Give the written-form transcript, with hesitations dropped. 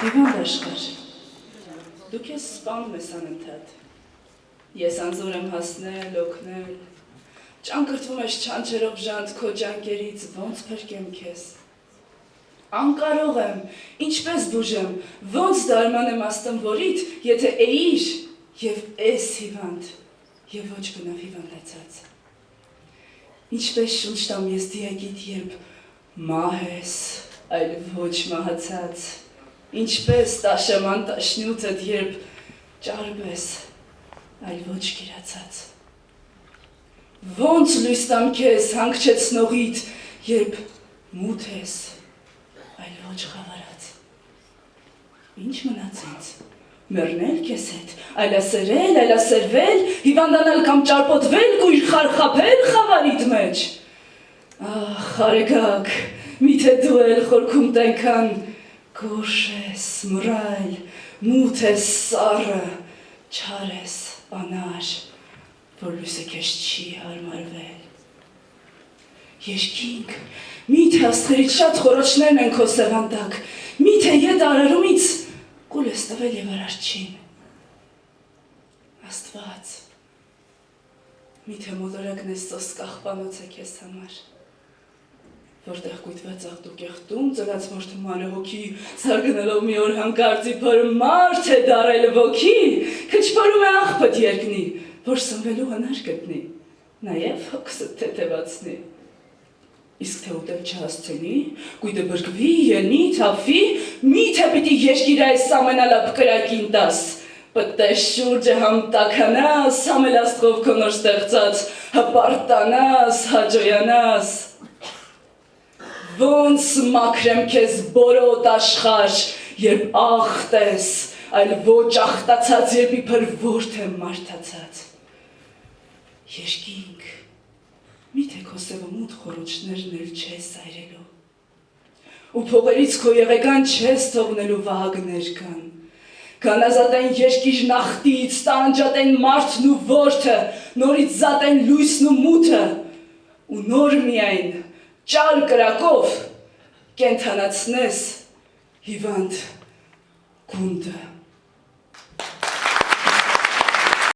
Հիվանդ աշխարհ, դու քեզ սպանում ես անընդհատ, ես անզոր եմ հասնել, օգնել, ճանկրտվում ես չանչերով ժանտ քո ջանկերից, ոնց փրկեմ քեզ, անկարող եմ, ինչպես բուժեմ, ոնց դարմանեմ աստնվորիդ, եթե էիր և ես հիվանդ, և ոչ բնավ հիվանդացած, ինչպես շունչ տամ ես դիակիդ, երբ մահ ես, այլ ոչ մահացած, ինչպես տաշաման տաշնյութդ, երբ ճարբ ես, այլ ոչ գիրացած, ոնց լույս տամ քեզ հանգչեցնողիդ, երբ մութ ես, այլ ոչ խավարած, ինչ մնաց ինձ, մեռնել քեզ հետ, այլասերել, այլասերվել, հիվանդանալ կամ ճարպոտվել, կույր խարխապել խավարիդ մեջ, ախ, արեգակ, միթե դու էլ խորքում տենքան, գորշ ես, մռայլ, մութ ես սառը, չար ես, անար, որ լույսը քեզ չի հարմարվել, երկինք, միթե աստղերից շատ խորոչներն են քո սևանդակ, միթե ետ արարումից կուլ ես տվել և արարչին, աստված, միթե մոտորակն ես սոսկախ պանոց է քեզ համար, որտեղ կույտված աղտուկեղտում ծրած մորթմանը հոգի, զարգնելով մի օր հանկարծ իբր մարդ է դարել ոգի, քչփորում է աղբդ երկնի, որ սնվելու հնար գտնի, նաև հոգսդ թեթևացնի, իսկ թե ուտել չհասցնի, կույտը բրկվի, ելնի, թափվի, միթե պիտի երկիր այս ամենալապ կրակին տաս, պտես շուրջը համտականաս, համելաստղով քո նոր ստեղծած, հպարտանաս, հաջոյանաս, ոնց մաքրեմ քեզ բորոտ աշխարհ, երբ աղտ ես, այլ ոչ աղտացած, երբ իբր որդի եմ մարդացած, երկինք, միթե քո սևամութ խորոչներն էլ չես այրելու, ու փողերից քո եղեգան չես թողնելու վահագներ կան, գանազատեն երկիր նախտից, տանջատեն մարդն ու որդը, նորից զատեն լույսն ու մութը, ու նոր միայն, ճար կրակով կենթանացնես հիվանդ գունդը։